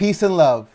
Peace and love,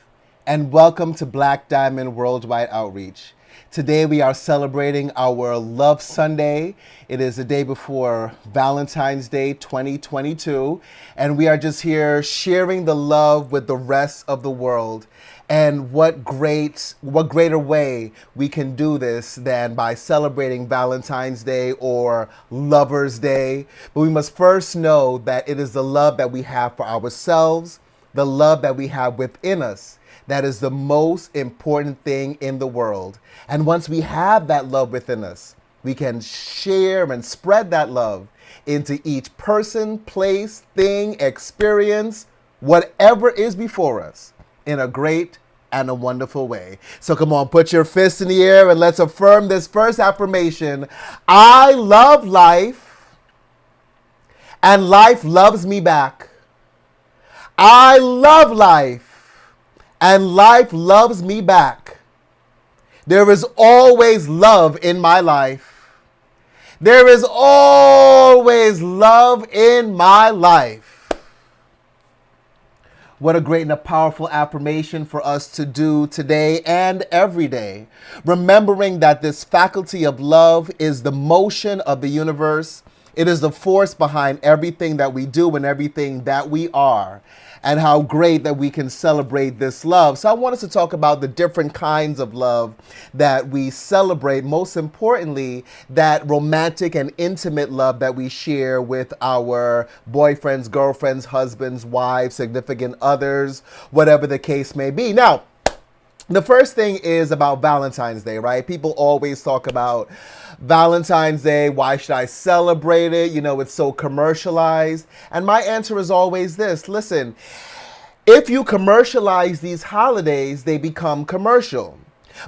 and welcome to Black Diamond Worldwide Outreach. Today we are celebrating our Love Sunday. It is the day before Valentine's Day 2022, and we are just here sharing the love with the rest of the world. And what greater way we can do this than by celebrating Valentine's Day or Lover's Day. But we must first know that it is the love that we have for ourselves, the love that we have within us, that is the most important thing in the world. And once we have that love within us, we can share and spread that love into each person, place, thing, experience, whatever is before us in a great and a wonderful way. So come on, put your fists in the air and let's affirm this first affirmation. I love life and life loves me back. I love life and life loves me back. There is always love in my life. There is always love in my life. What a great and a powerful affirmation for us to do today and every day. Remembering that this faculty of love is the motion of the universe. It is the force behind everything that we do and everything that we are. And how great that we can celebrate this love. So I want us to talk about the different kinds of love that we celebrate. Most importantly, that romantic and intimate love that we share with our boyfriends, girlfriends, husbands, wives, significant others, whatever the case may be. Now, the first thing is about Valentine's Day, right? People always talk about Valentine's Day. Why should I celebrate it? You know, it's so commercialized. And my answer is always this. Listen, if you commercialize these holidays, they become commercial.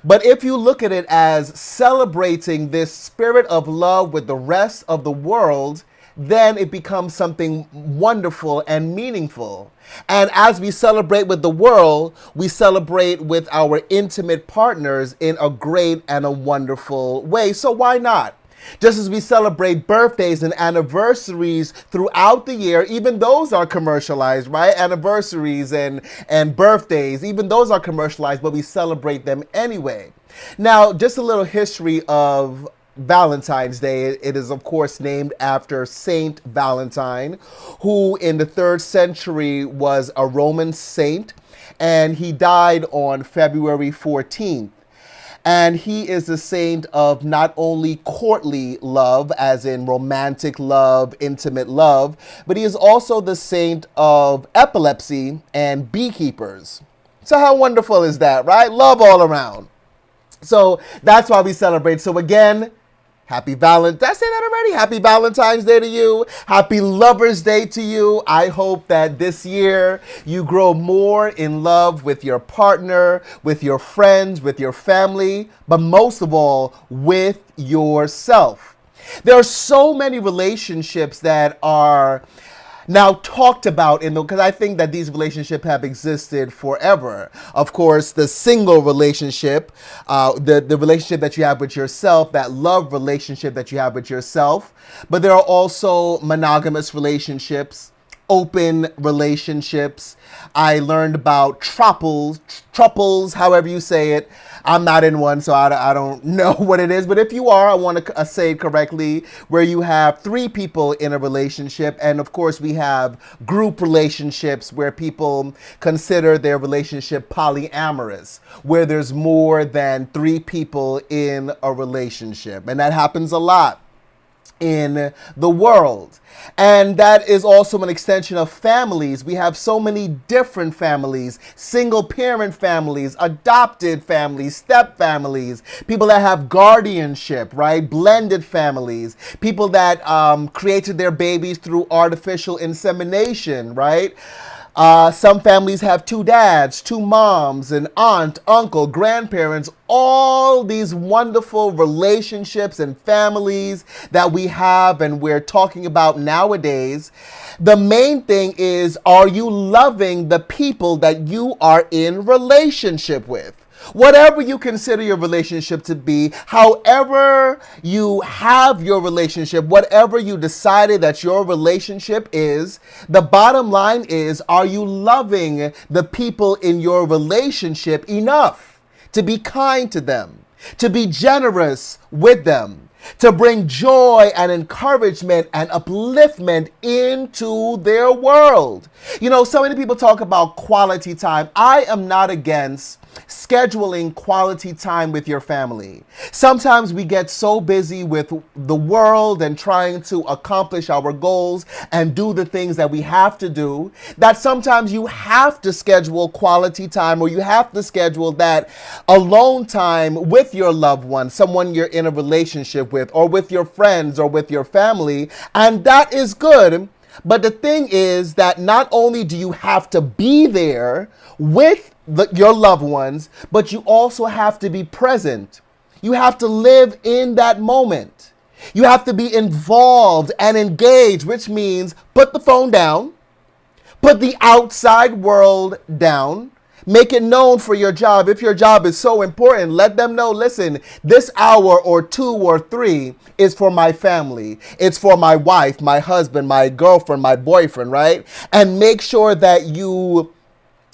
But if you look at it as celebrating this spirit of love with the rest of the world, then it becomes something wonderful and meaningful. And as we celebrate with the world, we celebrate with our intimate partners in a great and a wonderful way. So why not? Just as we celebrate birthdays and anniversaries throughout the year, even those are commercialized, right? Anniversaries and birthdays, even those are commercialized, but we celebrate them anyway. Now, just a little history of Valentine's Day. It is, of course, named after Saint Valentine, who in the 3rd century was a Roman saint, and he died on February 14th. And he is the saint of not only courtly love, as in romantic love, intimate love, but he is also the saint of epilepsy and beekeepers. So how wonderful is that, right? Love all around. So that's why we celebrate. So again, happy Valentine's. Did I say that already? Happy Valentine's Day to you. Happy Lover's Day to you. I hope that this year you grow more in love with your partner, with your friends, with your family, but most of all, with yourself. There are so many relationships that are now talked about because I think that these relationships have existed forever. Of course, the single relationship, the relationship that you have with yourself, that love relationship that you have with yourself. But there are also monogamous relationships, open relationships. I learned about truples, however you say it. I'm not in one, so I don't know what it is. But if you are, I want to say it correctly, where you have 3 people in a relationship. And of course, we have group relationships where people consider their relationship polyamorous, where there's more than 3 people in a relationship. And that happens a lot in the world. And that is also an extension of families. We have so many different families, single parent families, adopted families, step families, people that have guardianship, right? Blended families, people that created their babies through artificial insemination, right? Some families have 2 dads, 2 moms, an aunt, uncle, grandparents, all these wonderful relationships and families that we have and we're talking about nowadays. The main thing is, are you loving the people that you are in relationship with? Whatever you consider your relationship to be, however you have your relationship, whatever you decided that your relationship is, the bottom line is, are you loving the people in your relationship enough to be kind to them, to be generous with them, to bring joy and encouragement and upliftment into their world? You know, so many people talk about quality time. I am not against scheduling quality time with your family. Sometimes we get so busy with the world and trying to accomplish our goals and do the things that we have to do, that sometimes you have to schedule quality time, or you have to schedule that alone time with your loved one, someone you're in a relationship with, or with your friends, or with your family. And that is good. But the thing is that not only do you have to be there with your loved ones, but you also have to be present. You have to live in that moment. You have to be involved and engaged, which means put the phone down, put the outside world down. Make it known for your job. If your job is so important, let them know, listen, this hour or 2 or 3 is for my family. It's for my wife, my husband, my girlfriend, my boyfriend, right? And make sure that you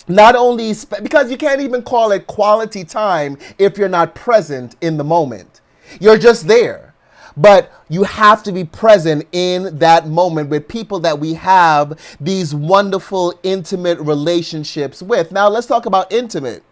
not only, because you can't even call it quality time if you're not present in the moment. You're just there. But you have to be present in that moment with people that we have these wonderful, intimate relationships with. Now, let's talk about intimate.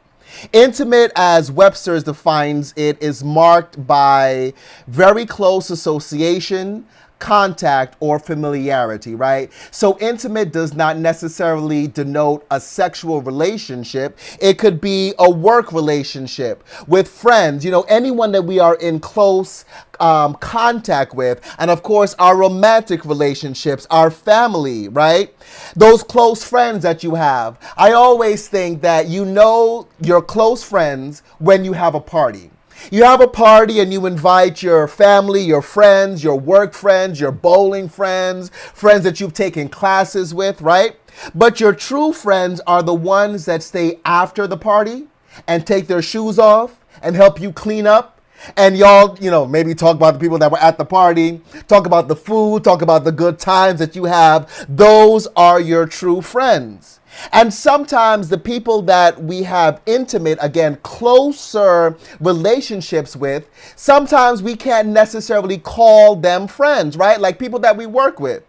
Intimate, as Webster's defines it, is marked by very close association, contact, or familiarity, right? So intimate does not necessarily denote a sexual relationship. It could be a work relationship with friends, you know, anyone that we are in close contact with. And of course, our romantic relationships, our family, right? Those close friends that you have. I always think that you know your close friends when you have a party. You have a party and you invite your family, your friends, your work friends, your bowling friends, friends that you've taken classes with, right? But your true friends are the ones that stay after the party and take their shoes off and help you clean up. And y'all, you know, maybe talk about the people that were at the party, talk about the food, talk about the good times that you have. Those are your true friends. And sometimes the people that we have intimate, again, closer relationships with, sometimes we can't necessarily call them friends, right? Like people that we work with.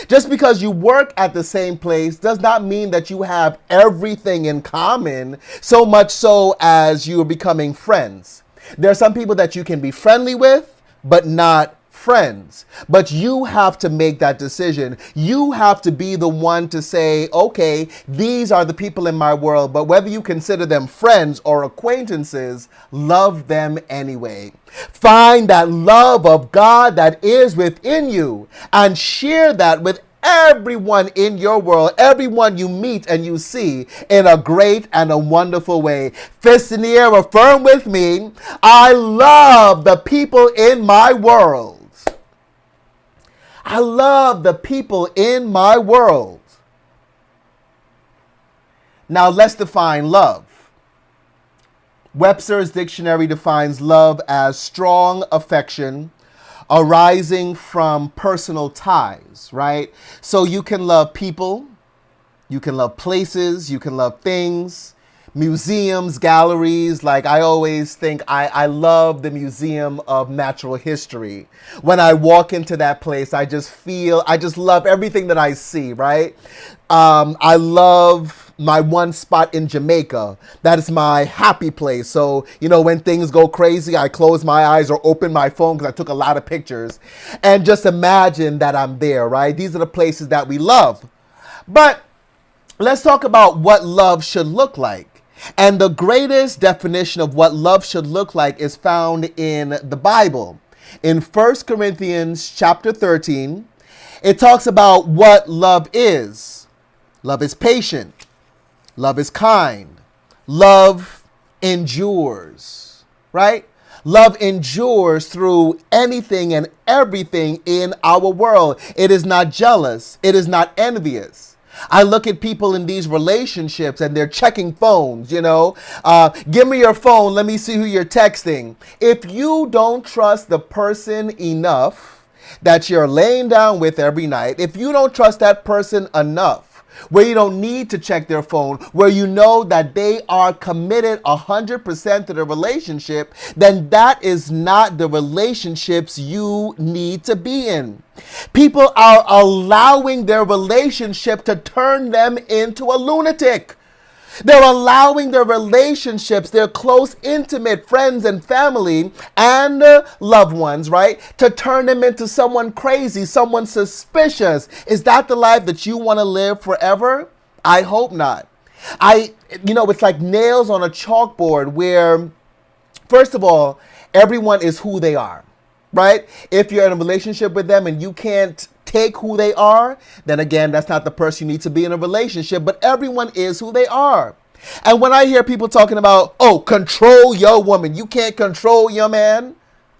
Just because you work at the same place does not mean that you have everything in common, so much so as you are becoming friends. There are some people that you can be friendly with, but not friends. But you have to make that decision. You have to be the one to say, okay, these are the people in my world, but whether you consider them friends or acquaintances, love them anyway. Find that love of God that is within you and share that with everyone in your world, everyone you meet and you see, in a great and a wonderful way. Fist in the air, affirm with me, I love the people in my world. I love the people in my world. Now let's define love. Webster's dictionary defines love as strong affection arising from personal ties, right? So you can love people, you can love places, you can love things, museums, galleries. Like I always think I love the Museum of Natural History. When I walk into that place, I just love everything that I see, right? I love my one spot in Jamaica. That is my happy place. So, you know, when things go crazy, I close my eyes or open my phone because I took a lot of pictures and just imagine that I'm there, right? These are the places that we love. But let's talk about what love should look like. And the greatest definition of what love should look like is found in the Bible. In 1 Corinthians chapter 13, it talks about what love is. Love is patient. Love is kind. Love endures, right? Love endures through anything and everything in our world. It is not jealous. It is not envious. I look at people in these relationships and they're checking phones, give me your phone, let me see who you're texting. If you don't trust the person enough that you're laying down with every night, if you don't trust that person enough, where you don't need to check their phone, where you know that they are committed 100% to the relationship, then that is not the relationships you need to be in. People are allowing their relationship to turn them into a lunatic. They're allowing their relationships, their close, intimate friends and family and loved ones, right, to turn them into someone crazy, someone suspicious. Is that the life that you want to live forever? I hope not. It's like nails on a chalkboard where, first of all, everyone is who they are, right? If you're in a relationship with them and you can't take who they are, then again, that's not the person you need to be in a relationship, but everyone is who they are. And when I hear people talking about, oh, control your woman, you can't control your man,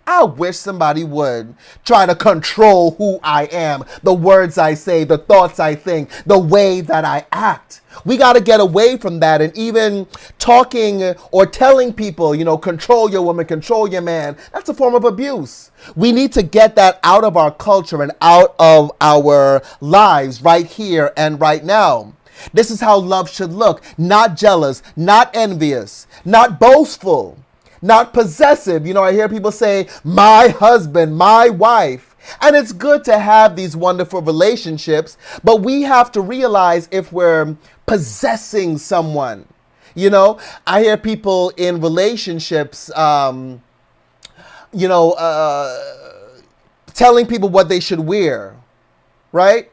I wish somebody would try to control who I am, the words I say, the thoughts I think, the way that I act. We got to get away from that. And even talking or telling people, control your woman, control your man, that's a form of abuse. We need to get that out of our culture and out of our lives right here and right now. This is how love should look. Not jealous, not envious, not boastful, not possessive. I hear people say, my husband, my wife. And it's good to have these wonderful relationships, but we have to realize if we're possessing someone. I hear people in relationships, telling people what they should wear, right?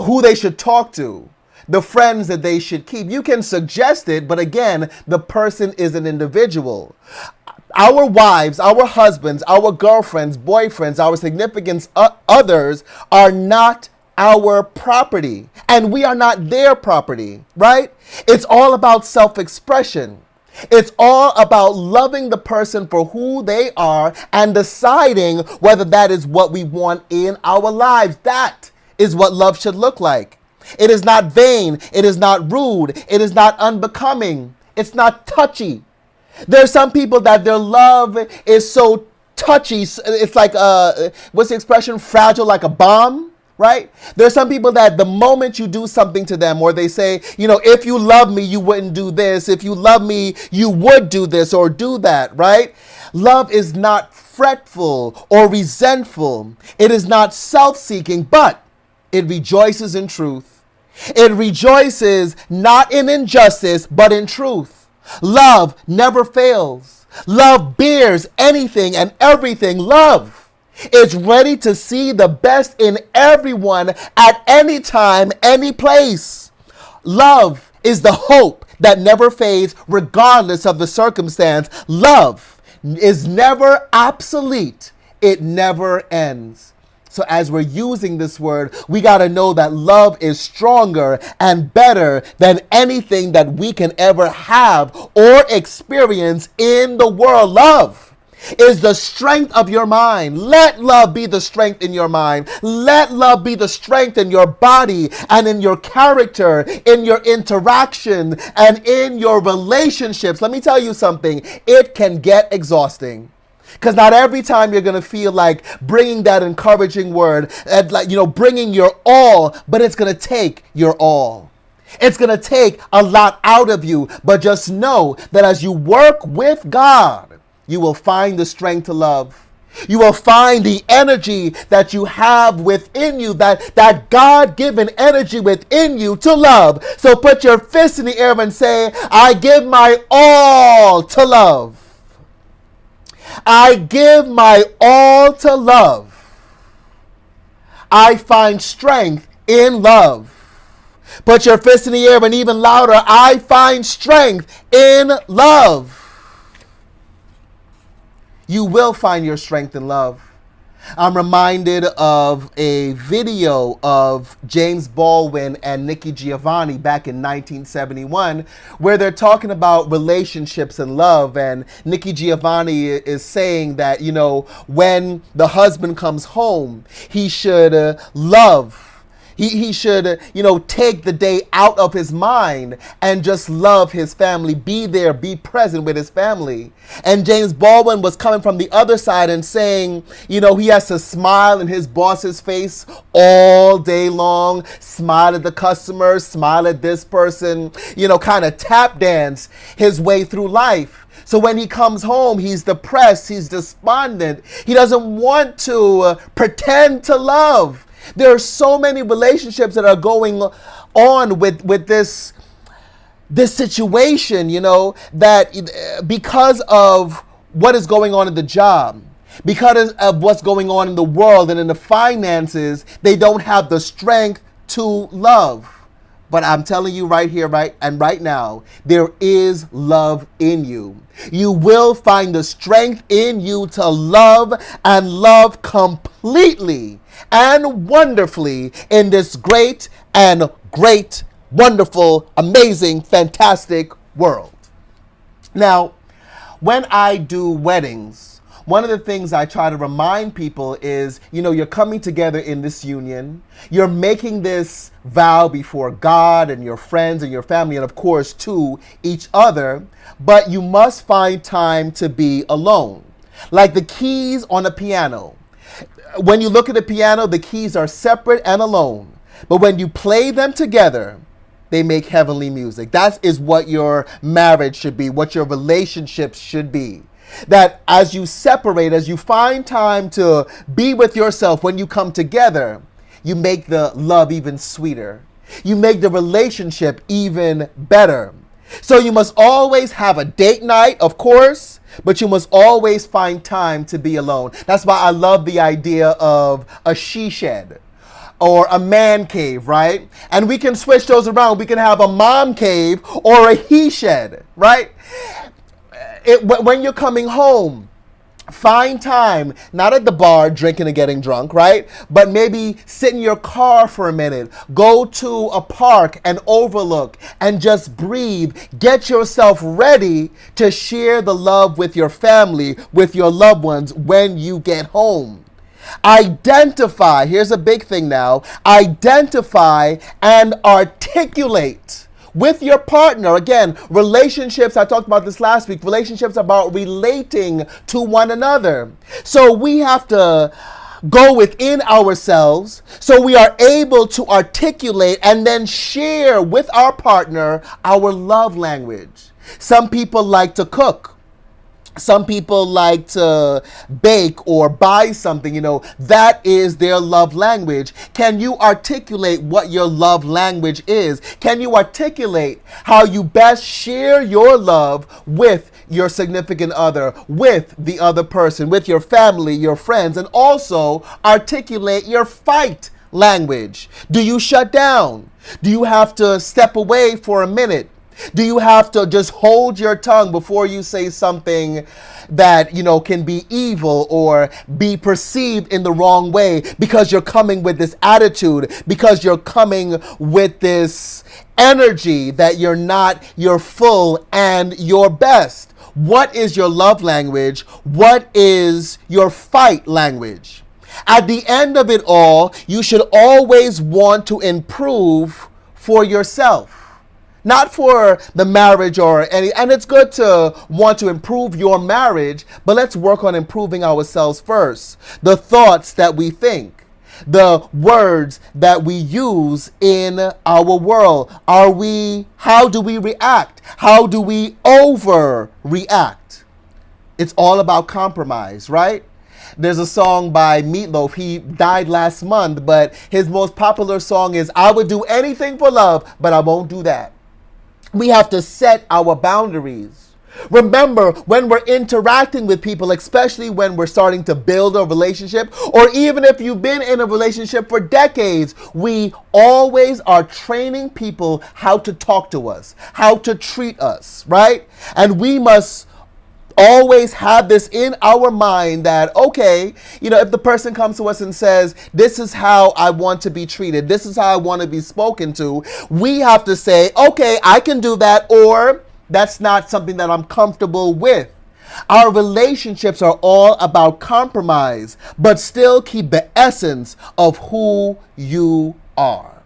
Who they should talk to, the friends that they should keep. You can suggest it, but again, the person is an individual. Our wives, our husbands, our girlfriends, boyfriends, our significant others are not our property, and we are not their property, right? It's all about self-expression. It's all about loving the person for who they are and deciding whether that is what we want in our lives. That is what love should look like. It is not vain. It is not rude. It is not unbecoming. It's not touchy. There's some people that their love is so touchy. It's like, what's the expression? Fragile like a bomb, right? There's some people that the moment you do something to them, or they say, if you love me, you wouldn't do this. If you love me, you would do this or do that, right? Love is not fretful or resentful. It is not self-seeking, but it rejoices in truth. It rejoices not in injustice, but in truth. Love never fails. Love bears anything and everything. Love is ready to see the best in everyone at any time, any place. Love is the hope that never fades regardless of the circumstance. Love is never obsolete. It never ends. So as we're using this word, we got to know that love is stronger and better than anything that we can ever have or experience in the world. Love is the strength of your mind. Let love be the strength in your mind. Let love be the strength in your body and in your character, in your interaction, and in your relationships. Let me tell you something. It can get exhausting. Because not every time you're going to feel like bringing that encouraging word, and bringing your all, but it's going to take your all. It's going to take a lot out of you, but just know that as you work with God, you will find the strength to love. You will find the energy that you have within you, that God-given energy within you to love. So put your fist in the air and say, I give my all to love. I give my all to love. I find strength in love. Put your fist in the air and even louder. I find strength in love. You will find your strength in love. I'm reminded of a video of James Baldwin and Nikki Giovanni back in 1971, where they're talking about relationships and love. And Nikki Giovanni is saying that, when the husband comes home, he should love He should, take the day out of his mind and just love his family, be there, be present with his family. And James Baldwin was coming from the other side and saying, he has to smile in his boss's face all day long, smile at the customers, smile at this person, kind of tap dance his way through life. So when he comes home, he's depressed, he's despondent. He doesn't want to pretend to love. There are so many relationships that are going on with this situation, that because of what is going on in the job, because of what's going on in the world and in the finances, they don't have the strength to love. But I'm telling you right here, right now, there is love in you. You will find the strength in you to love and love completely and wonderfully in this great, wonderful, amazing, fantastic world. Now, when I do weddings, one of the things I try to remind people is, you're coming together in this union. You're making this vow before God and your friends and your family and, of course, to each other. But you must find time to be alone. Like the keys on a piano. When you look at the piano, the keys are separate and alone. But when you play them together, they make heavenly music. That is what your marriage should be, what your relationships should be. That as you separate, as you find time to be with yourself, when you come together, you make the love even sweeter. You make the relationship even better. So you must always have a date night, of course, but you must always find time to be alone. That's why I love the idea of a she shed or a man cave, right? And we can switch those around. We can have a mom cave or a he shed, right? When you're coming home, find time, not at the bar drinking and getting drunk, right? But maybe sit in your car for a minute, go to a park and overlook and just breathe. Get yourself ready to share the love with your family, with your loved ones when you get home. Identify, here's a big thing now, identify and articulate with your partner. Again, relationships, I talked about this last week, relationships about relating to one another. So we have to go within ourselves so we are able to articulate and then share with our partner our love language. Some people like to cook. Some people like to bake or buy something, that is their love language. Can you articulate what your love language is? Can you articulate how you best share your love with your significant other, with the other person, with your family, your friends, and also articulate your fight language? Do you shut down? Do you have to step away for a minute? Do you have to just hold your tongue before you say something that, can be evil or be perceived in the wrong way because you're coming with this attitude, because you're coming with this energy that you're not your full and your best? What is your love language? What is your fight language? At the end of it all, you should always want to improve for yourself. Not for the marriage or any, and it's good to want to improve your marriage, but let's work on improving ourselves first. The thoughts that we think, the words that we use in our world. How do we react? How do we overreact? It's all about compromise, right? There's a song by Meatloaf. He died last month, but his most popular song is, I would do anything for love, but I won't do that. We have to set our boundaries. Remember, when we're interacting with people, especially when we're starting to build a relationship, or even if you've been in a relationship for decades, we always are training people how to talk to us, how to treat us, right? And we must always have this in our mind that, okay, if the person comes to us and says, this is how I want to be treated, this is how I want to be spoken to, we have to say, okay, I can do that, or that's not something that I'm comfortable with. Our relationships are all about compromise, but still keep the essence of who you are,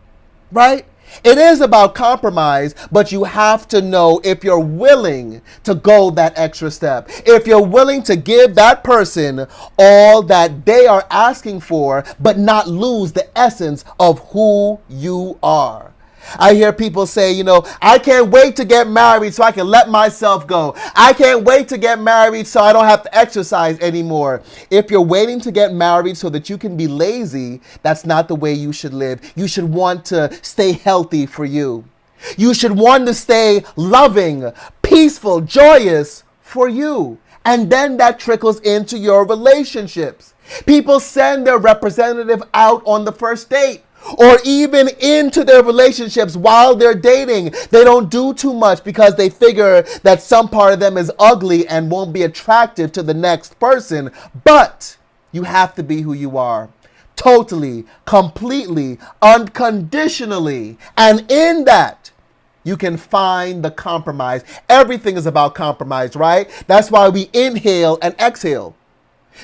right? It is about compromise, but you have to know if you're willing to go that extra step. If you're willing to give that person all that they are asking for, but not lose the essence of who you are. I hear people say, I can't wait to get married so I can let myself go. I can't wait to get married so I don't have to exercise anymore. If you're waiting to get married so that you can be lazy, that's not the way you should live. You should want to stay healthy for you. You should want to stay loving, peaceful, joyous for you. And then that trickles into your relationships. People send their representative out on the first date, or even into their relationships while they're dating. They don't do too much because they figure that some part of them is ugly and won't be attractive to the next person. But you have to be who you are. Totally, completely, unconditionally. And in that, you can find the compromise. Everything is about compromise, right? That's why we inhale and exhale.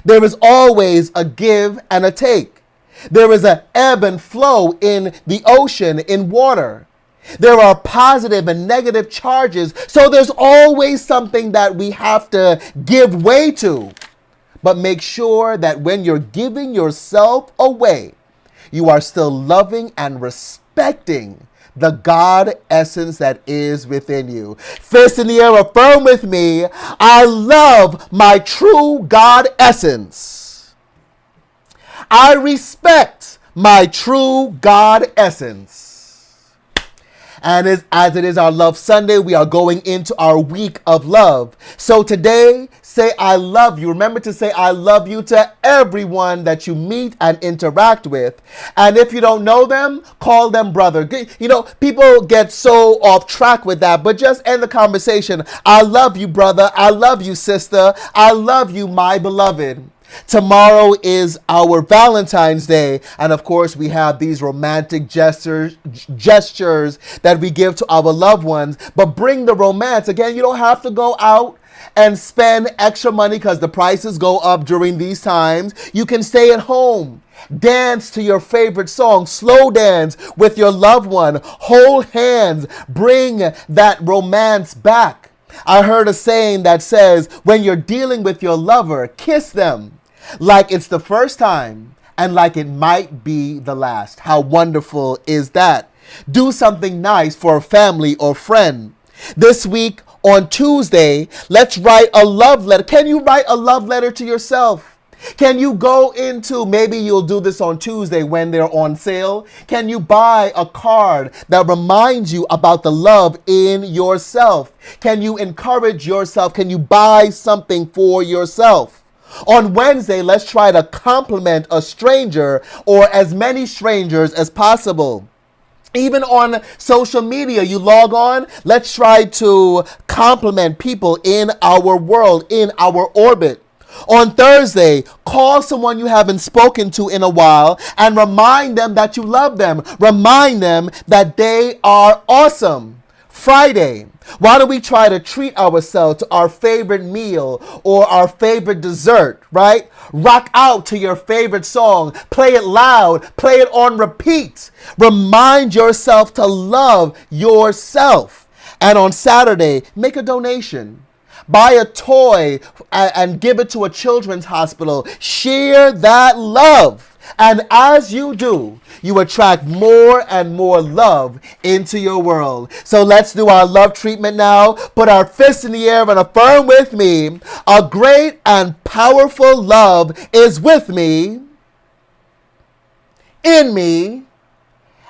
There is always a give and a take. There is an ebb and flow in the ocean, in water. There are positive and negative charges. So there's always something that we have to give way to. But make sure that when you're giving yourself away, you are still loving and respecting the God essence that is within you. Fist in the air, affirm with me, I love my true God essence. I respect my true God essence. And as it is our Love Sunday, we are going into our week of love. So today, say I love you. Remember to say I love you to everyone that you meet and interact with. And if you don't know them, call them brother. People get so off track with that, but just end the conversation. I love you, brother. I love you, sister. I love you, my beloved. Tomorrow is our Valentine's Day, and of course we have these romantic gestures that we give to our loved ones, but bring the romance. Again, you don't have to go out and spend extra money because the prices go up during these times. You can stay at home. Dance to your favorite song. Slow dance with your loved one. Hold hands. Bring that romance back. I heard a saying that says, when you're dealing with your lover, kiss them like it's the first time and like it might be the last. How wonderful is that? Do something nice for a family or friend. This week on Tuesday, let's write a love letter. Can you write a love letter to yourself? Can you go into, maybe you'll do this on Tuesday when they're on sale. Can you buy a card that reminds you about the love in yourself? Can you encourage yourself? Can you buy something for yourself? On Wednesday, let's try to compliment a stranger or as many strangers as possible. Even on social media, you log on, let's try to compliment people in our world, in our orbit. On Thursday, call someone you haven't spoken to in a while and remind them that you love them. Remind them that they are awesome. Friday, why don't we try to treat ourselves to our favorite meal or our favorite dessert, right? Rock out to your favorite song. Play it loud. Play it on repeat. Remind yourself to love yourself. And on Saturday, make a donation. Buy a toy and give it to a children's hospital. Share that love. And as you do, you attract more and more love into your world. So let's do our love treatment now. Put our fists in the air and affirm with me. A great and powerful love is with me, in me,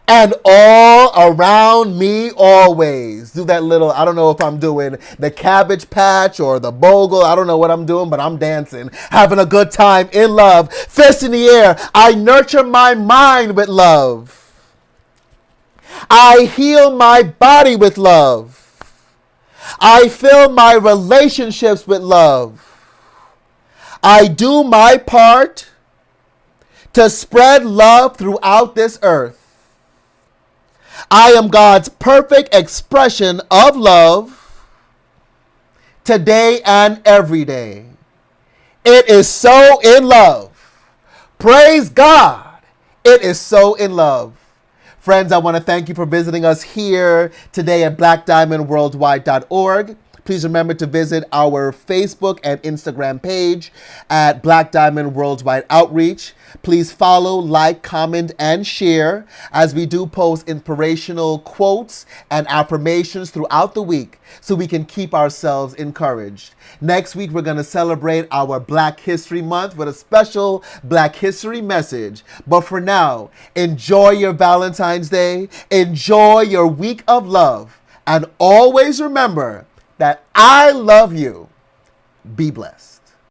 and all around me always. Do that little, I don't know if I'm doing the Cabbage Patch or the Bogle. I don't know what I'm doing, but I'm dancing, having a good time in love. Fist in the air. I nurture my mind with love. I heal my body with love. I fill my relationships with love. I do my part to spread love throughout this earth. I am God's perfect expression of love today and every day. It is so in love. Praise God. It is so in love. Friends, I want to thank you for visiting us here today at blackdiamondworldwide.org. Please remember to visit our Facebook and Instagram page at Black Diamond Worldwide Outreach. Please follow, like, comment, and share as we do post inspirational quotes and affirmations throughout the week so we can keep ourselves encouraged. Next week, we're going to celebrate our Black History Month with a special Black History message. But for now, enjoy your Valentine's Day, enjoy your week of love, and always remember that I love you. Be blessed.